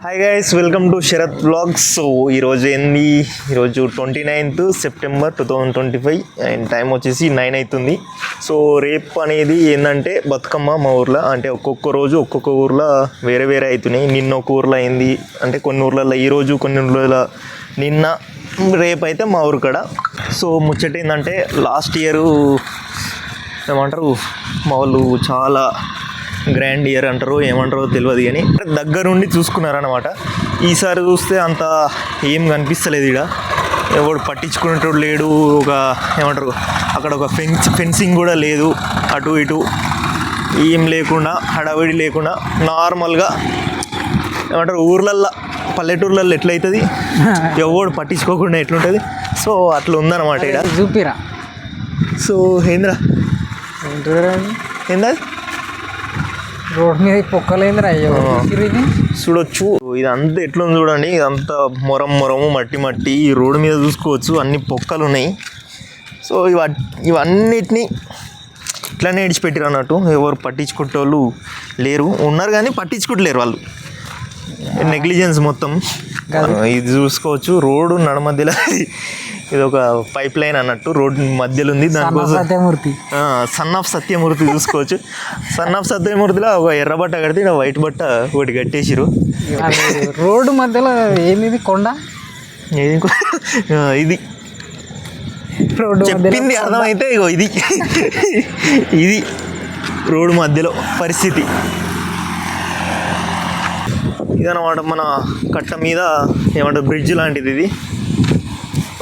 Hi guys, welcome to Sharath vlogs. So ఈరోజు 29th September 2025 and time వచ్చేసి 9 అవుతుంది. So రేపు అనేది ఏంటంటే బతుకమ్మ మా ఊర్లో, అంటే ఒక్కొక్క రోజు ఒక్కొక్క ఊర్లో వేరే వేరే అవుతున్నాయి. నిన్న ఒక ఊర్లో అయింది, అంటే కొన్ని ఊర్లలో ఈరోజు, కొన్ని ఊర్లలో నిన్న, రేపు అయితే మా ఊరు కాడ. సో ముచ్చట ఏంటంటే లాస్ట్ ఇయర్ ఏమంటారు మా వాళ్ళు చాలా గ్రాండ్ ఇయర్ అంటారు, ఏమంటారో తెలియదు, కానీ దగ్గరుండి చూసుకున్నారన్నమాట. ఈసారి చూస్తే అంత ఏం కనిపిస్తలేదు. ఇక్కడ ఎవడు పట్టించుకునేటోడు లేడు. ఒక ఏమంటారు అక్కడ ఒక ఫెన్సింగ్ కూడా లేదు, అటు ఇటు ఏం లేకుండా, హడావిడి లేకుండా నార్మల్గా ఏమంటారు ఊర్లల్లో, పల్లెటూర్లలో ఎట్లయితుంది, ఎవడు పట్టించుకోకుండా ఎట్లుంటుంది. సో అట్లా ఉందన్నమాట ఇక్కడ. చూపిరా. సో ఏంద్రా ఏందా రోడ్ మీద పొక్కలేందిరా చూడొచ్చు. ఇదంతా ఎట్లుంది చూడండి, ఇదంతా మొరము మట్టి ఈ రోడ్డు మీద చూసుకోవచ్చు, అన్ని పొక్కలు ఉన్నాయి. సో ఇవన్నిటిని ఇట్లానే విడిచిపెట్టారు అన్నట్టు. ఎవరు పట్టించుకుంటోళ్ళు లేరు, ఉన్నారు కానీ పట్టించుకుంటలేరు వాళ్ళు. నెగ్లిజెన్స్ మొత్తం. ఇది చూసుకోవచ్చు, రోడ్డు నడమధ్యలో ఇది ఒక పైప్ లైన్ అన్నట్టు రోడ్డు మధ్యలో ఉంది. దానికోసం సన్ ఆఫ్ సత్యమూర్తి చూసుకోవచ్చు. సన్ ఆఫ్ సత్యమూర్తిలో ఒక ఎర్ర బట్ట కడితే ఇక్కడ వైట్ బట్ట ఒకటి కట్టేసిరు. రోడ్డు మధ్యలో ఏమిది కొండ, ఇది చెప్పింది అర్థమైతే ఇగో ఇది రోడ్డు మధ్యలో పరిస్థితి ఇదన్నమాట. మన కట్ట మీద ఏమంటారు బ్రిడ్జ్ లాంటిది ఇది.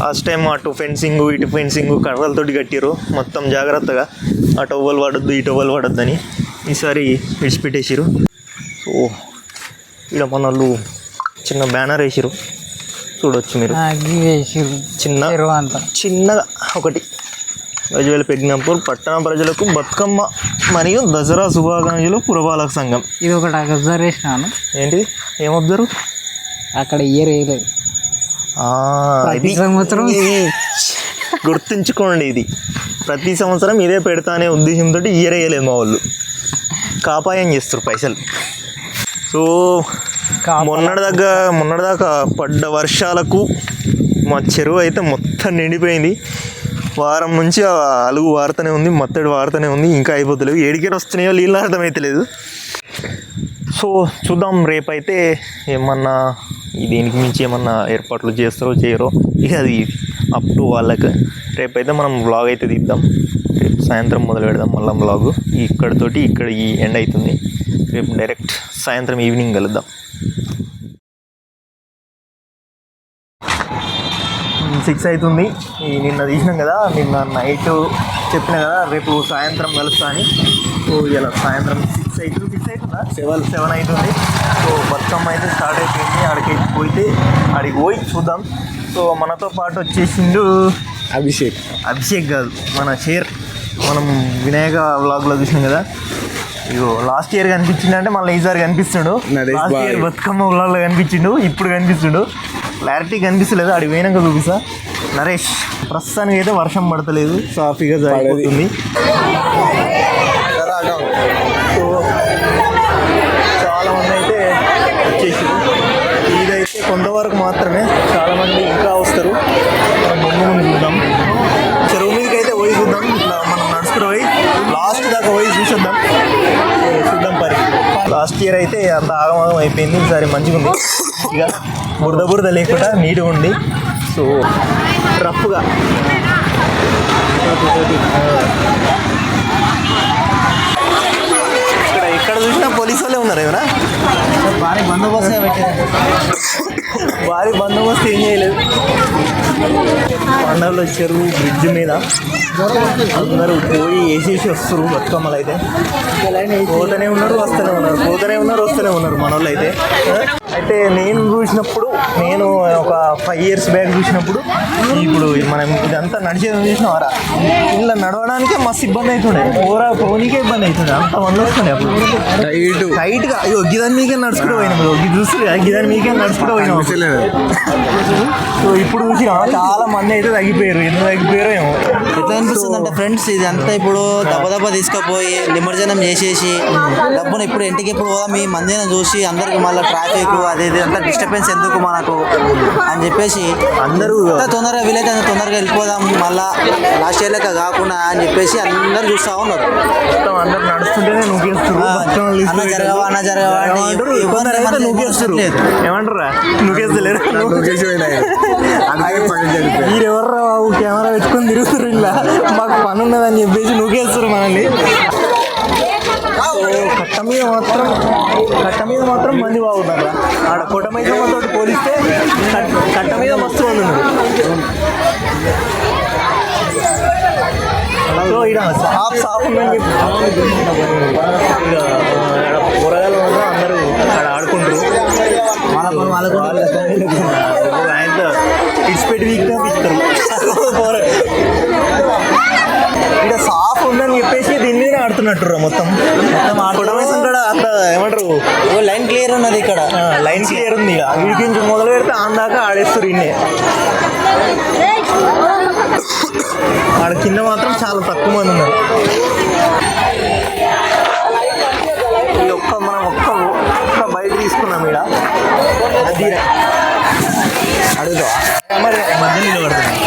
లాస్ట్ టైం అటు ఫెన్సింగ్ ఇటు ఫెన్సింగ్ కర్రలతోటి కట్టిరు మొత్తం జాగ్రత్తగా, అటు ఒవ్వలు పడొద్దు ఇటు ఒవ్వలు పడొద్దని. ఈసారి విడిచిపెట్టేసిరు. సో ఇక్కడ మన వాళ్ళు చిన్న బ్యానర్ వేసిరు, చూడవచ్చు మీరు. చిన్నగా ఒకటి గజ్వేల్ పెగ్నంపూర్ పట్టణ ప్రజలకు బతుకమ్మ మరియు దసరా శుభాకాంక్షలు పురపాలక సంఘం. ఇది ఒకటి అబ్జర్వేషన్. ఏంటిది? ఏం అబ్జర్వ్? అక్కడ ఇయర్ వేయలేదు. సంవత్సరం గుర్తుంచుకోండి, ఇది ప్రతి సంవత్సరం ఇదే పెడతా అనే ఉద్దేశంతో ఇయర్ వేయలేదు మా వాళ్ళు. కాపాయం చేస్తారు పైసలు. సో మొన్నటిదాకా పడ్డ వర్షాలకు మా చెరువు అయితే మొత్తం నిండిపోయింది. వారం నుంచి అలుగు వారుతూనే ఉంది, మత్తడి వారుతూనే ఉంది, ఇంకా అయిపోతలేవు. ఏడికేరు వస్తున్నాయో నీళ్ళు అర్థమవుతలేదు. సో చూద్దాం రేపైతే ఏమన్నా దీనికి మించి ఏమన్నా ఏర్పాట్లు చేస్తారో చేయరో, ఇక అది అప్ టు వాళ్ళకి. రేపైతే మనం వ్లాగ్ అయితే తీద్దాం. రేపు సాయంత్రం మొదలు పెడదాం మళ్ళీ వ్లాగు. ఇక్కడ ఈ ఎండ్ అవుతుంది. రేపు డైరెక్ట్ సాయంత్రం ఈవినింగ్ కలుద్దాం. 6 అవుతుంది. నిన్న తీసినాం కదా, నిన్న నైట్ చెప్పిన కదా రేపు సాయంత్రం కలుస్తా అని. సో ఇలా సాయంత్రం 6 అవుతుందా 7 అవుతుంది. సో బతుకమ్మ అయితే స్టార్ట్ అయిపోయింది. ఆడికి పోయి చూద్దాం. సో మనతో పాటు వచ్చేసిండు అభిషేక్ కాదు, మన షేర్. మనం వినాయక వ్లాగ్లో చూసినాం కదా, ఇగో లాస్ట్ ఇయర్ కనిపించిండు అంటే మళ్ళీ ఈసారి కనిపిస్తుండు. లాస్ట్ ఇయర్ బతుకమ్మ వ్లాగ్లో కనిపించిండు, ఇప్పుడు కనిపిస్తుండు. క్లారిటీ కనిపిస్తలేదు, ఆడికి పోయినాక చూపిస్తా. నరేష్, ప్రస్తుతానికి అయితే వర్షం పడతలేదు, సాఫీగా జరిగిపోతుంది. సో చాలామంది అయితే వచ్చేసారు. ఇదైతే కొంతవరకు మాత్రమే, చాలామంది ఇంకా వస్తారు. ముందు చూద్దాం, చెరువు మీదకి అయితే పోయి చూద్దాం. ఇట్లా మనం నడుచుకుని పోయి లాస్ట్ దాకా పోయి చూసేద్దాం. లాస్ట్ ఇయర్ అయితే అంత ఆగమాగం అయిపోయింది, ఈసారి మంచిగా ఉంది. ఇక బురద లేకుండా నీట్గా ఉంది. సో రఫ్గా ఇక్కడ చూసినా పోలీసు వాళ్ళే ఉన్నారు. ఏమైనా భారీ బందోబస్తు పెట్టారు. భారీ బందోబస్తు ఏం చేయలేదు. పండగలు వచ్చారు బ్రిడ్జ్ మీద, అందరూ పోయి వేసేసి వస్తారు. బతుకమ్మలు అయితే పోతూనే ఉన్నారు వస్తూనే ఉన్నారు మన వాళ్ళు అయితే. నేను చూసినప్పుడు, నేను ఒక 5 years బ్యాక్ చూసినప్పుడు, ఇప్పుడు మనం ఇదంతా నడిచేది చూసినావారా, ఇలా నడవడానికే మస్తు ఇబ్బంది అవుతుండే, పోనీకే ఇబ్బంది అవుతుండే, అంత మంది వస్తుండే. అప్పుడు టైట్గా అయ్యో గిదాని మీకే నడుచుకుంటూ పోయినాం, చూస్తే గిదాని మీకే నడుచుకుంటూ పోయినాం. సో ఇప్పుడు చూసినా చాలా మంది అయితే తగ్గిపోయారు. ఎందుకు తగ్గిపోయారో ఏమో. ఎట్లా అనిపిస్తుంది అంటే ఫ్రెండ్స్, ఇది అంతా ఇప్పుడు దెబ్బ తీసుకుపోయి నిమజ్జనం చేసేసి డబ్బును ఇప్పుడు ఇంటికి ఎప్పుడు పోదా మీ మందిని చూసి అందరికి మళ్ళీ ట్రాఫిక్ అది ఇది అంతా డిస్టర్బెన్స్ ఎందుకు మనకు అని చెప్పేసి అందరూ ఎంత తొందరగా వీలైతే అంత తొందరగా వెళ్ళిపోదాం మళ్ళా లాస్ట్ ఇయర్ లెక్క కాకుండా అని చెప్పేసి అందరు చూస్తూ ఉన్నారు. మొత్తం అందరు నడుస్తుంటేనే నూకేస్తారు. అన్న జరగవా అన్న జరగవా అంటే ఎవరు నూకేస్తారు. ఏమంటారా నూకేస్తలేరు? మీరెవర్రా బాబు కెమెరా పెట్టుకొని తిరుగుతారు ఇలా మాకు పని ఉన్నదని చెప్పేసి నూకేస్తారు మనల్ని. కట్ట మీద మాత్రం మంది బాగున్నారు. ఆడ కొట్టమైసమ్మతో పోలిస్తే కట్ట మీద మస్తు మంది ఉన్నారు. సో ఇక్కడ సాఫ్ ఉందని చెప్పి కూరగాయలు మాత్రం అందరూ అక్కడ ఆడుకుంటారు. ఆయనతో ఇడిచిపెట్టి వీక్గా వీక్తారు. ఇక్కడ సాఫ్ ఉందని చెప్పేసి దీని మీద ఆడుతున్నట్టు మొత్తం కొట్టమైసం కూడా అంత ఏమంటారు లైన్ క్లియర్ ఉన్నది ఇక్కడ. లైన్ క్లియర్ ఉంది. ఇక వీడికి నుంచి మొదలు పెడితే ఆందాక ఆడేస్తారు. ఇన్నే ఆడ కింద మాత్రం చాలా తక్కువ మంది ఉన్నారు. మనం ఒక్క బయట తీసుకున్నాం ఇక్కడ. అది అడుగుతావా మరి మధ్య నిలబడుతుంది.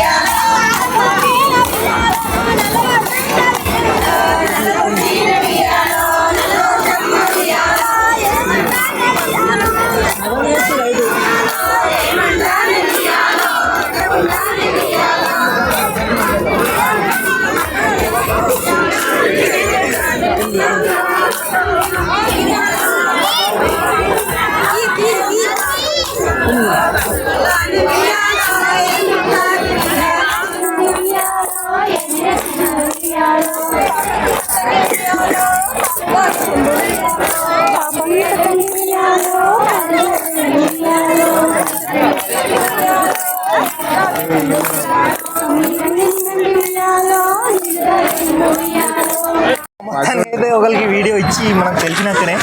అయితే ఒకరికి వీడియో ఇచ్చి మనకు తెలిసినాకనే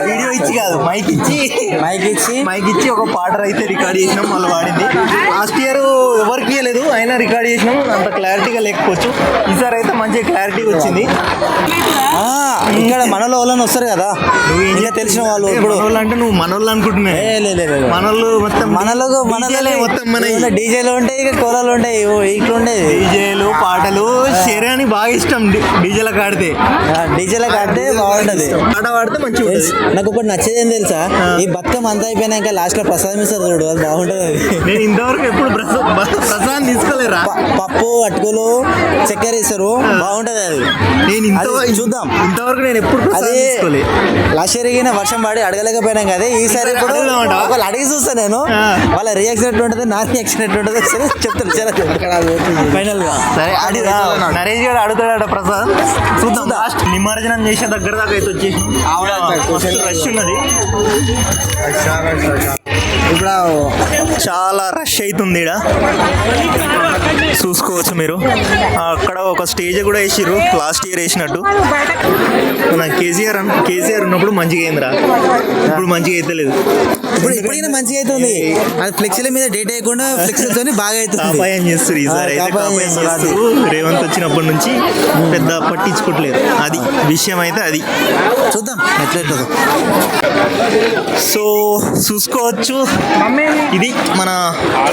వీడియో ఇచ్చి కాదు మైక్ ఇచ్చి ఒక పాట అయితే రికార్డ్ చేసినాం. మళ్ళీ వాడింది. లాస్ట్ ఇయర్ ఎవరికి లేదు అయినా రికార్డ్ చేసినాం. అంత క్లారిటీగా లేకపోవచ్చు. ఈసారి అయితే మంచిగా క్లారిటీ వచ్చింది. ఇక్కడ మనలో వాళ్ళని వస్తారు కదా, నువ్వు ఇంకా తెలిసిన వాళ్ళు. ఇప్పుడు అంటే నువ్వు మనోళ్ళు అనుకుంటున్నా? మనోళ్ళు మొత్తం మనలే మొత్తం మన డీజేలు ఉంటాయి, ఇక కోలాలు ఉంటాయి, ఇట్లా ఉండేది. డీజేలు పాటలు శరీరానికి బాగా ఇష్టం. డీజేలకు ఆడితే బాగుంటది. పాట పాడితే మంచిగా ఉంటుంది. నాకు ఒకటి నచ్చేది ఏం తెలుసా, ఈ బతుకమ్మ అంతా అయిపోయినాక లాస్ట్ లో ప్రసాదం ఇస్తారు చూడు, అది బాగుంటది. అది నేను ఇంతవరకు ఎప్పుడు ప్రసాదం తీసుకోలేరా? పప్పు అటుకులు చక్కెర ఇస్తారు, బాగుంటది. అది నేను చూద్దాం. ఇంతవరకు నేను ఎప్పుడు తీసుకోలేదు. లాస్ట్ ఇయర్ వర్షం పడి అడగలేకపోయినాం కదా, ఈసారి ఇప్పుడు వాళ్ళు అడిగి చూస్తా నేను. వాళ్ళ రియాక్షన్ ఎట్లా ఉంటుంది, నా రియాక్షన్ ఎట్లా ఉంటుంది చెప్తాను ఫైనల్ గా. సరే నరేష్ గారు అడుగుతాడ ప్రసాద్, చూద్దాం. లాస్ట్ నిమజ్జనం చేసే దగ్గర దాకా అయితే వచ్చేసి రష్ ఉన్నది. ఇప్పుడు చాలా రష్ అవుతుంది ఇక్కడ, చూసుకోవచ్చు మీరు. అక్కడ ఒక స్టేజ్ కూడా వేసిర్రు, లాస్ట్ ఇయర్ వేసినట్టు. మన కేసీఆర్ ఉన్నప్పుడు మంచిగా అయిందిరా, ఇప్పుడు మంచిగా అయితే లేదు. ఇప్పుడైనా మంచిగా అవుతుంది. అది ఫ్లెక్సీల మీద డేట్ వేయకుండా ఫ్లెక్సీలతో బాగా అవుతుంది. కాపాయం చేస్తారు ఈసారి అయితే. రేవంత్ వచ్చినప్పటి నుంచి పెద్ద పట్టించుకోవట్లేదు. అది విషయం అయితే అది. చూద్దాం ఎట్లెట్లదో. సో చూసుకోవచ్చు, ఇది మన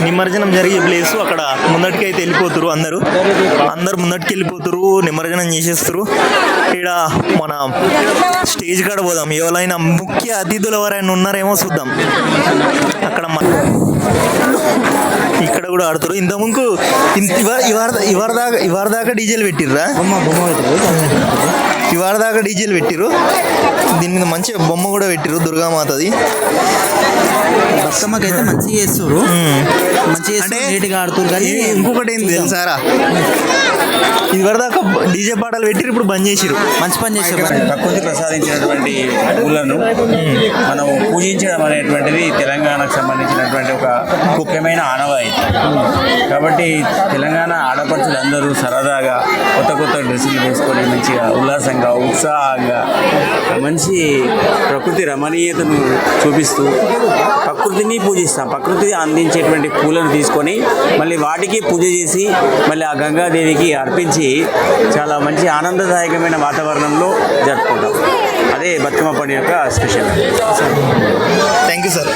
నిమజ్జనం జరిగే ప్లేస్. అక్కడ ముందటికి అయితే వెళ్ళిపోతారు అందరు ముందటికి వెళ్ళిపోతారు, నిమజ్జనం చేసేస్తారు. ఇక్కడ మన స్టేజ్ కాడ పోదాం. ఎవరైనా ముఖ్య అతిథులు ఎవరైనా ఉన్నారేమో చూద్దాం. అక్కడ ఇక్కడ కూడా ఆడుతారు. ఇంతకుముందు ఇవాళ దాకా డీజేలు పెట్టిర్రా? ఇవాళ దాకా డీజేలు పెట్టిరు. దీని మీద మంచి బొమ్మ కూడా పెట్టిరు, దుర్గామాతది. బతుకమ్మకి అయితే మంచిగా చేస్తారు, మంచిగా నీట్గా ఆడుతారు. కానీ ఇంకొకటి ఏంటి తెలుసారా, ఇదివరదాకా డీజే పాటలు పెట్టిరు, ఇప్పుడు బంద్ చేసిరు. మంచి పని చేశారు. ప్రకృతి ప్రసాదించినటువంటి పూలను మనం పూజించడం అనేటువంటిది తెలంగాణకు సంబంధించినటువంటి ఒక ముఖ్యమైన ఆనవాయితీ. కాబట్టి తెలంగాణ ఆడపడుచులందరూ సరదాగా కొత్త డ్రెస్సులు వేసుకొని మంచిగా ఉల్లాసంగా ఉత్సాహంగా మంచి ప్రకృతి రమణీయతను చూపిస్తూ ప్రకృతిని పూజిస్తాం. ప్రకృతి అందించేటువంటి పూలను తీసుకొని మళ్ళీ వాటికి పూజ చేసి మళ్ళీ ఆ గంగాదేవికి అర్పించి చాలా మంచి ఆనందదాయకమైన వాతావరణంలో జరుపుకుంటాం. అదే బతుకమ్మ పండుగ యొక్క స్పెషల్. Thank you sir.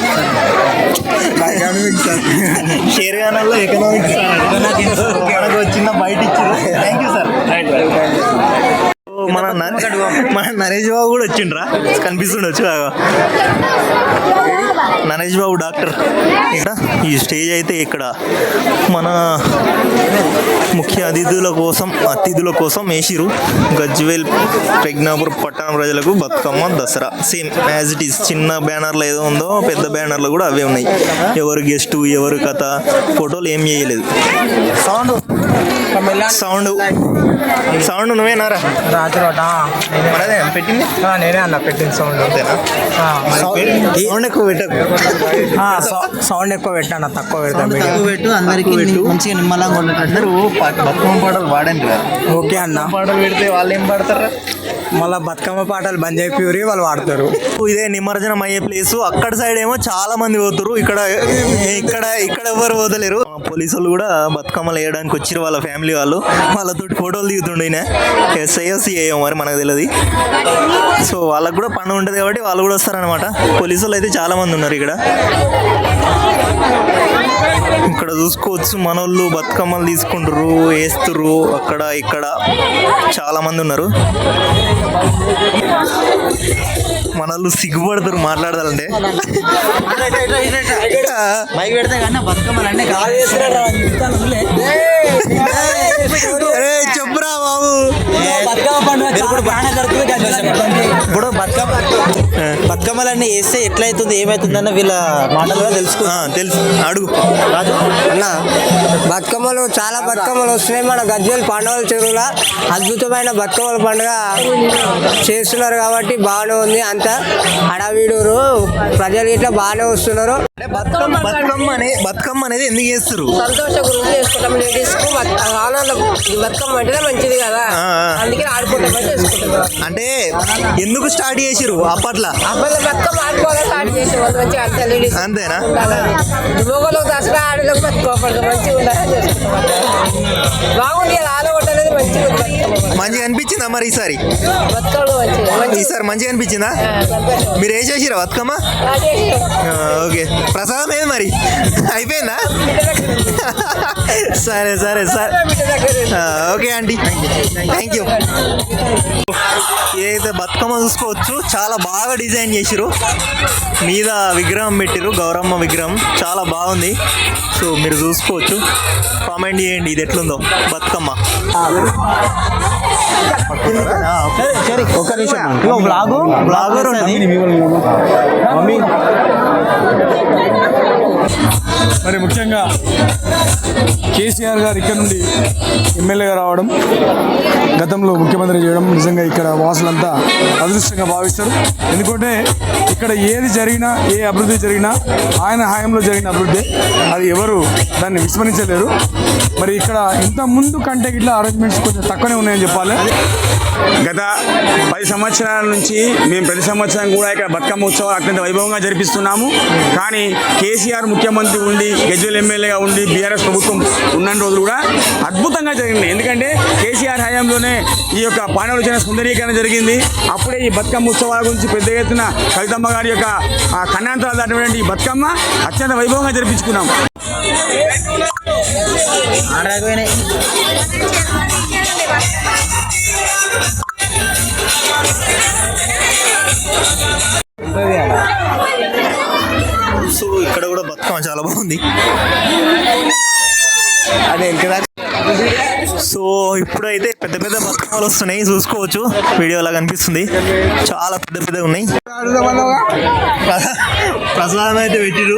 షేర్గానాల్లో ఎకనామిక్స్ మనకు చిన్న బయట ఇచ్చారు. Thank you sir. మన నరేష్ బాబు కూడా వచ్చిండ్రా, కనిపిస్తుండొచ్చు. నరేష్ బాబు డాక్టర్. ఇక్కడ ఈ స్టేజ్ అయితే ఇక్కడ మన ముఖ్య అతిథుల కోసం వేసిరు. గజ్వేల్ ప్రజ్ఞాపూర్ పట్టణ ప్రజలకు Bathukamma Dasara same as it is. చిన్న బ్యానర్లో ఏదో ఉందో పెద్ద బ్యానర్లో కూడా అవే ఉన్నాయి. ఎవరు గెస్టు ఎవరు కథ ఫోటోలు ఏం చేయలేదు. సౌండ్ నువ్వేనారా పెట్టింది? నేనే అన్న పెట్టింది సౌండ్. అంతేనా? సౌండ్ ఎక్కువ పెట్టకు. సౌండ్ ఎక్కువ పెట్టాను, తక్కువ పెడతాను. పెట్టు అందరికి మంచిగా నిమ్మలంగా ఉండేటట్టు. బతుకమ్మ పాటలు పాడండి రా. ఓకే అన్న. పాటలు పెడితే వాళ్ళు ఏం పాడతారా? మళ్ళీ బతుకమ్మ పాటలు బంద్ అయిపోయి వాళ్ళు వాడతారు. ఇదే నిమజ్జనం అయ్యే ప్లేస్. అక్కడ సైడ్ ఏమో చాలా మంది పోతారు. ఇక్కడ ఎవరు పోతలేరు. పోలీసు వాళ్ళు కూడా బతుకమ్మలు వేయడానికి వచ్చిరు. వాళ్ళ ఫ్యామిలీ వాళ్ళతో ఫోటోలు దిగుతుండే. ఎస్ఐఓ సిఐఓ మరి మనకు తెలియదు. సో వాళ్ళకు కూడా పని ఉంటుంది కాబట్టి వాళ్ళు కూడా వస్తారనమాట. పోలీసు వాళ్ళు అయితే చాలా మంది ఉన్నారు ఇక్కడ. ఇక్కడ చూసుకోవచ్చు మనోళ్ళు బతుకమ్మలు తీసుకుంటారు, వేస్తుర్రు. అక్కడ ఇక్కడ చాలా మంది ఉన్నారు. మనోళ్ళు సిగ్గుపడతారు మాట్లాడాలంటే. మైక్ పెడితే కానీ బతుకమ్మలు అంటే చెప్పురా బాబు. ఇప్పుడు బతుకమ్మలన్నీ వేస్తే ఎట్లయితుంది ఏమైతుందన్న వీళ్ళ మాటలుగా తెలుసు. అడుగు అన్న. బతుకమ్మలు చాలా బతుకమ్మలు వస్తున్నాయి. మన గజ్వేల్ పాండవుల చెరువుల అద్భుతమైన బతుకమ్మల పండుగ చేస్తున్నారు కాబట్టి బాగానే ఉంది. అంత హడావిడూరు ప్రజలు ఇట్లా బాగానే వస్తున్నారు. బతుకమ్మ అనేది ఎందుకు చేస్తారు? సంతోష గురించి చేసుకుంటాం. లేడీస్ కు ఆనందం. బతుకమ్మ అంటేనే మంచిది కదా, అందుకే ఆడుకుంటాం చేసుకుంటాం. అంటే ఎందుకు స్టార్ట్ చేసిరు అప్పట్లో? బతుకమ్మ ఆడుకోవాలి స్టార్ట్ చేసేవాళ్ళు మంచిగా. అంతే లేడీస్ అంతేనా? మొగలు దసరా ఆడలకు బతుకోపడదు మంచిగా ఉండాలని చేసుకుంటాం. బాగుంది కదా ఆడగొట్ట అనేది మంచిగా ఉంది. మంచిగా అనిపించిందా మరి ఈసారి? బతుకమ్మ మంచిగా ఈసారి మంచిగా అనిపించిందా? మీరు ఏం చేసిరా బతుకమ్మ? ఓకే. ప్రసాదం ఏది మరి అయిపోయిందా? సరే సరే సరే ఓకే ఆంటీ, థ్యాంక్ యూ. ఏదైతే బతుకమ్మ చూసుకోవచ్చు, చాలా బాగా డిజైన్ చేసిరు. మీద విగ్రహం పెట్టిరు, గౌరమ్మ విగ్రహం చాలా బాగుంది. సో మీరు చూసుకోవచ్చు, కామెంట్ చేయండి ఇది ఎట్లుందో బతుకమ్మ. ఒక నిమిషం బ్లాగర్ మరి ముఖ్యంగా కేసీఆర్ గారు ఇక్కడ నుండి ఎమ్మెల్యేగా రావడం, గతంలో ముఖ్యమంత్రి చేయడం నిజంగా ఇక్కడ వాసులంతా అదృష్టంగా భావిస్తారు. ఎందుకంటే ఇక్కడ ఏది జరిగినా, ఏ అభివృద్ధి జరిగినా ఆయన హయాంలో జరిగిన అభివృద్ధి, అది ఎవరు దాన్ని విస్మరించలేరు. మరి ఇక్కడ ఇంత ముందు కంటే ఇట్లా అరేంజ్మెంట్స్ కొంచెం తక్కువనే ఉన్నాయని చెప్పాలి. గత 10 సంవత్సరాల నుంచి మేము ప్రతి సంవత్సరం కూడా ఇక్కడ బతుకమ్మ ఉత్సవాలు అత్యంత వైభవంగా జరిపిస్తున్నాము. కానీ కేసీఆర్ ముఖ్యమంత్రి ఉండి, గజ్వేల్ ఎమ్మెల్యేగా ఉండి, బీఆర్ఎస్ ప్రభుత్వం ఉన్న రోజులు కూడా అద్భుతంగా జరిగింది. ఎందుకంటే కేసీఆర్ హయాంలోనే ఈ యొక్క పాండవుల జన సుందరీకరణ జరిగింది. అప్పుడే ఈ బతుకమ్మ ఉత్సవాల గురించి పెద్ద ఎత్తున కవితమ్మ గారి యొక్క కన్యాంతరాలు దాటినటువంటి ఈ బతుకమ్మ అత్యంత వైభవంగా జరిపించుకున్నాం. సో ఇక్కడ కూడా బతుకమ్మ చాలా బాగుంది. అదే కదా. సో ఇప్పుడైతే పెద్ద పెద్ద బతుకమ్మలు వస్తున్నాయి, చూసుకోవచ్చు. వీడియోలా కనిపిస్తుంది, చాలా పెద్ద పెద్దగా ఉన్నాయి. ప్రసాదం అయితే పెట్టిరు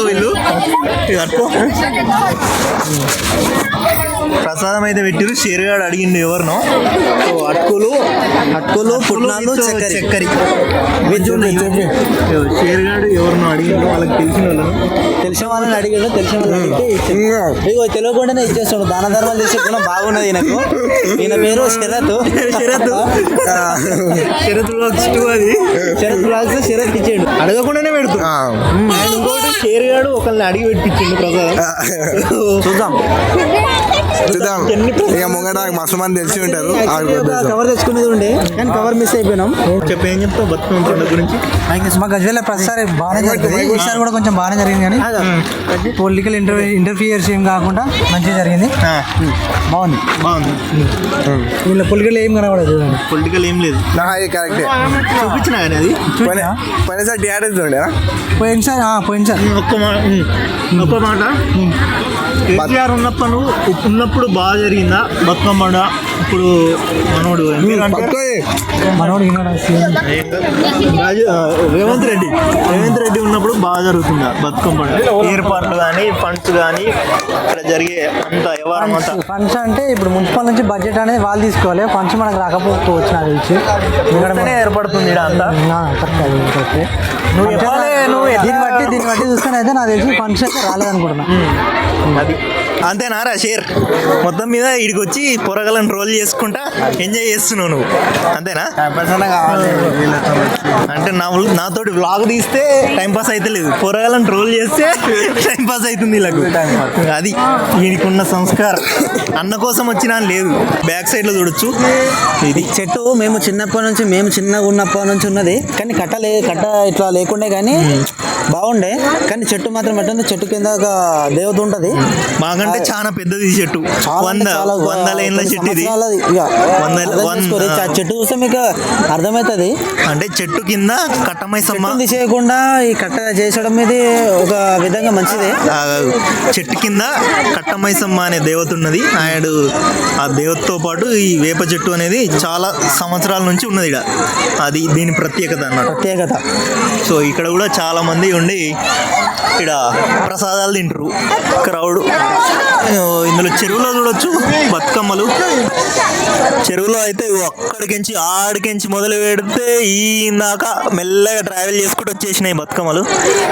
వీళ్ళు. ప్రసాదం అయితే పెట్టిరు. షేర్గాడు అడిగిండు ఎవరినో. సో అటుకులు పుట్నాలు చక్కెర. షేర్గాడు ఎవరినో అడిగిండు, వాళ్ళకి తెలిసిన వాళ్ళని అడిగాడు. తెలిసిన వాళ్ళని అడిగితే తెలియకుండానే ఇచ్చేస్తాడు. దాన ధర్మాలు చేసే గుణం బాగున్నది ఈయనకు. ఈయన పేరు శరత్. శరత్ బ్లాగ్స్ శరత్ ఇచ్చాడు, అడగకుండానే పెడుతుంది. ఇంకోటి షేర్గాడు ఒకళ్ళని అడిగి పెట్టించిండు ప్రసాదం. చూద్దాం. చూద్దాం ఇక ముంగట మస్తు మంది తెలిసి ఉంటారు కవర్ తెచ్చుకునేది ఉండే కానీ కవర్ మిస్ అయిపోయినాం. చెప్పి ఏం చెప్తావు బతుకమ్మ పండుగ గురించి? మా గజ్వేల్ ప్రతిసారి బాగానే జరుగుతుంది, ఈసారి కూడా కొంచెం బాగానే జరిగింది కానీ పొలిటికల్ ఇంటర్ఫియర్స్ ఏం కాకుండా మంచిగా జరిగింది, బాగుంది. వీళ్ళ పొలిటికల్ ఏం కనబడదు, పొలిటికల్ ఏం లేదు, కరెక్టే చూపించిన కానీ అది పోయినసారి టీఆర్ఎస్ ఉండే పోయినసారి ఒక్క మాట కేసీఆర్ ఉన్నప్పుడు బాగా జరిగిందా బతుకమ్మ పండుగ? ఇప్పుడు మనోడు రేవంత్ రెడ్డి ఉన్నప్పుడు బాగా జరుగుతుందా బతుకమ్మ పండుగ? ఏర్పాట్లు కానీ ఫండ్స్ కానీ ఇక్కడ జరిగే అంత వ్యవహారం అంతా. ఫండ్స్ అంటే ఇప్పుడు మున్సిపల్ నుంచి బడ్జెట్ అనేది వాళ్ళు తీసుకోవాలి, ఫండ్స్ మనకు రాకపోవచ్చు నాకు తెలిసి. ఏర్పడుతుంది ఇక్కడ అంతా. దీన్ని బట్టి చూసుకొని అయితే నాకు తెలిసి ఫండ్స్ అయితే రాలేదనుకుంటున్నా. అది అంతేనారా షేర్ మొత్తం మీద ఇడికి వచ్చి పొరగలను రోల్ చేసుకుంటా ఎంజాయ్ చేస్తున్నావు నువ్వు, అంతేనా? అంటే నాతోటి వ్లాగ్ తీస్తే టైంపాస్ అయితే లేదు, పొరగలను రోల్ చేస్తే టైంపాస్ అవుతుంది వీళ్ళకు. అది వీడికున్న సంస్కారం. అన్న కోసం వచ్చినా లేదు, బ్యాక్ సైడ్లో చూడొచ్చు. ఇది చెట్టు మేము చిన్నగా ఉన్నప్పటి నుంచి ఉన్నది, కానీ కట్ట ఇట్లా లేకుండే కానీ బాగుండే. కానీ చెట్టు మాత్రం ఎట్టుంది, చెట్టు కింద ఒక దేవత ఉంటుంది. మాకంటే చాలా పెద్దది ఈ చెట్టు, 100 ఏళ్ళ చెట్టు ఇది. చెట్టు చూస్తే మీకు అర్థమవుతుంది. అంటే చెట్టు కింద కట్టమైసమ్మ చేయకుండా ఈ కట్ట చేసడం ఇది ఒక విధంగా మంచిది. చెట్టు కింద కట్టమైసమ్మ అనే దేవత ఉన్నది. ఆ దేవతతో పాటు ఈ వేప చెట్టు అనేది చాలా సంవత్సరాల నుంచి ఉన్నది ఇక్కడ. అది దీని ప్రత్యేకత అన్నమాట. సో ఇక్కడ కూడా చాలా మంది ఉండి ఇక్కడ ప్రసాదాలు తింటారు, క్రౌడ్. ఇందులో చెరువులో చూడొచ్చు బతుకమ్మలు. చెరువులో అయితే అక్కడికించి ఆడికించి మొదలు పెడితే ఈనాక మెల్లగా ట్రావెల్ చేసుకుంటూ వచ్చేసినాయి బతుకమ్మలు.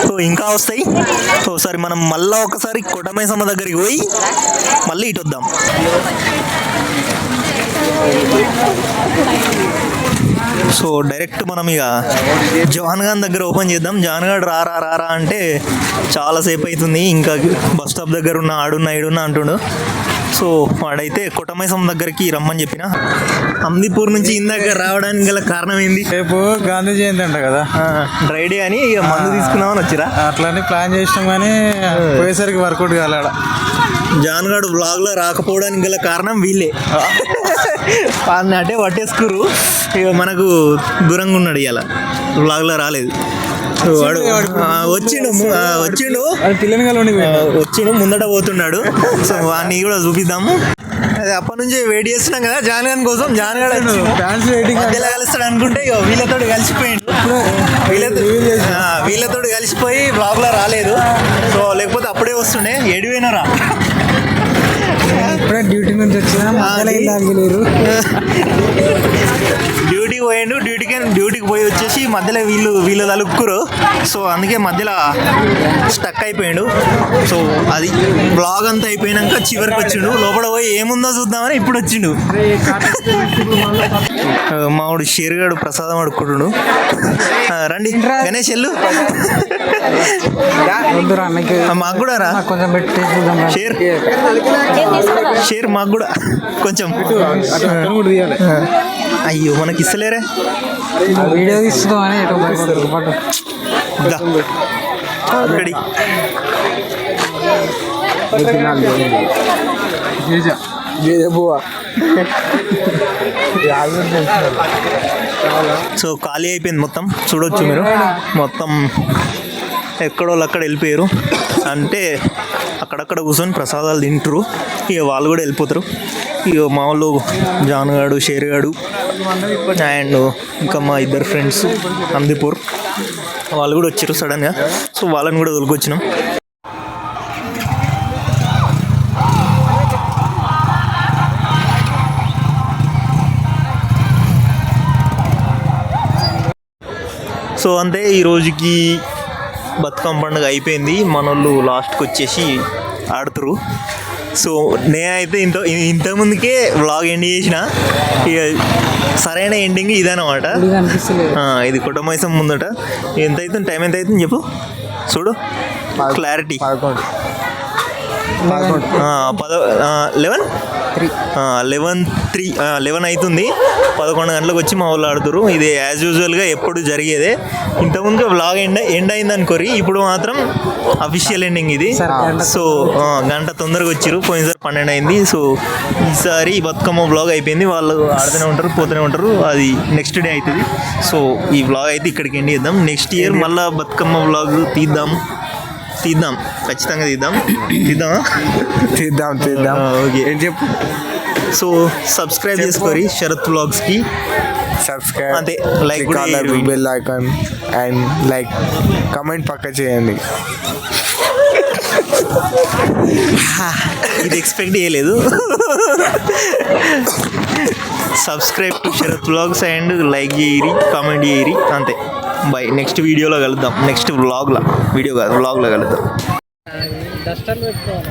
సో ఇంకా వస్తాయి. సో సరే మనం మళ్ళీ ఒకసారి కొట్టమైసమ్మ దగ్గరికి పోయి మళ్ళీ ఇటు వద్దాం. సో డైరెక్ట్ మనం ఇక జవాన్ గాన్ దగ్గర ఓపెన్ చేద్దాం. జవాన్ గారు రారా అంటే చాలాసేపు అవుతుంది, ఇంకా బస్ స్టాప్ దగ్గర ఆడున్నా అంటుండు. సో వాడైతే కొట్టమైసమ్మ దగ్గరికి రమ్మని చెప్పిన. అమ్దిపూర్ నుంచి ఇందాక రావడానికి గల కారణం ఏంది? రేపు గాంధీ జయంతి అంట కదా, డ్రై డే అని ఇక మందు తీసుకుందామని వచ్చిరా. అట్లానే ప్లాన్ చేసినాం కానీ పోయేసరికి వర్కౌట్ కాలేడ. జాన్గాడు వ్లాగ్లో రాకపోవడానికి గల కారణం వీళ్ళే. వాళ్ళని అంటే పట్టేసుకురు, ఇక మనకు దూరంగా ఉన్నాడు ఇవాళ, వ్లాగ్లో రాలేదు. వాడు వచ్చిండు ముందట పోతున్నాడు. సో వాడిని కూడా చూపిద్దాము. అదే అప్పటి నుంచి వెయిట్ చేస్తున్నాం కదా జాన్గాన్ కోసం. జాన్గాడు మధ్యలో కలుస్తాడు అనుకుంటే ఇక వీళ్ళతో కలిసిపోయిండు. వీళ్ళతో కలిసిపోయి బ్లాగ్లో రాలేదు. సో లేకపోతే అప్పుడే వస్తుండే. ఎడిపోయినారా? ఇప్పుడే డ్యూటీ నుంచి వచ్చిన డ్యూటీకి పోయిండు. డ్యూటీకి పోయి వచ్చేసి మధ్యలో వీళ్ళు తలుక్కురు. సో అందుకే మధ్యలో స్టక్ అయిపోయాడు. సో అది బ్లాగ్ అంతా అయిపోయినాక చివరికి వచ్చిండు. లోపల పోయి ఏముందో చూద్దామని ఇప్పుడు వచ్చిండు. మావాడు షేర్గాడు ప్రసాదం అడుక్కుంటుడు. రండి గణేష్ ఎల్లు, మాకు కూడా రా షేర్ మాకు కూడా కొంచెం. అయ్యో మనకి ఇస్తలేరే, వీడియో తీస్తుందని సో ఖాళీ అయిపోయింది మొత్తం. చూడొచ్చు మీరు, మొత్తం ఎక్కడోళ్ళు అక్కడ వెళ్ళిపోయారు. అంటే అక్కడక్కడ కూర్చొని ప్రసాదాలు తింటారు. ఇక వాళ్ళు కూడా వెళ్ళిపోతారు. ఇక మా వాళ్ళు జాన్గాడు, షేర్గాడు అండ్ ఇంకా మా ఇద్దరు ఫ్రెండ్స్ అమ్దిపూర్ వాళ్ళు కూడా వచ్చారు సడన్గా. సో వాళ్ళని కూడా తొలగొచ్చినాం. సో అంతే, ఈరోజుకి బతుకమ్మ పండుగ అయిపోయింది. మనోళ్ళు లాస్ట్కి వచ్చేసి ఆడుతురు. సో నేనైతే ఇంతకుముందుకే వ్లాగ్ ఎండ్ చేసిన. ఇక సరైన ఎండింగ్ ఇదన్నమాట. ఇది కుటుంబం ముందట. ఎంత అవుతుంది, టైం ఎంత అవుతుంది చెప్పు, చూడు క్లారిటీ. లెవెన్ అవుతుంది. 11 గంటలకు వచ్చి మా వాళ్ళు ఆడుతురు. ఇది యాజ్ యూజువల్గా ఎప్పుడు జరిగేదే. ఇంతకుముందు వ్లాగ్ ఎండ్ అయింది అనుకోరి, ఇప్పుడు మాత్రం అఫీషియల్ ఎండింగ్ ఇది. సో గంట తొందరగా వచ్చిరు. పోయినసారి 12 అయింది. సో ఈసారి బతుకమ్మ వ్లాగ్ అయిపోయింది. వాళ్ళు ఆడుతూనే ఉంటారు, పోతూనే ఉంటారు. అది నెక్స్ట్ డే అవుతుంది. సో ఈ వ్లాగ్ అయితే ఇక్కడికి ఎండ్ చేద్దాం. నెక్స్ట్ ఇయర్ మళ్ళీ బతుకమ్మ వ్లాగ్ తీద్దాం, ఖచ్చితంగా తీద్దామా? తీద్దాం. ఓకే, ఏం చెప్పు. సో సబ్స్క్రైబ్ చేసుకోరి శరత్ వ్లాగ్స్కి. సబ్స్క్రైబ్ అంతే, లైక్ click కూడా on the చేయరు. bell icon and like comment పక్క చేయండి. ఇది ఎక్స్పెక్ట్ చేయలేదు. Subscribe to Sharath vlogs and like చేయరి, కామెంట్ చేయరి. అంతే, బై. నెక్స్ట్ వీడియోలో కలుద్దాం. నెక్స్ట్ వ్లాగ్లో, వీడియో కాదు వ్లాగ్లో కలుద్దాం. డస్టర్ పెట్టుకోవాలి.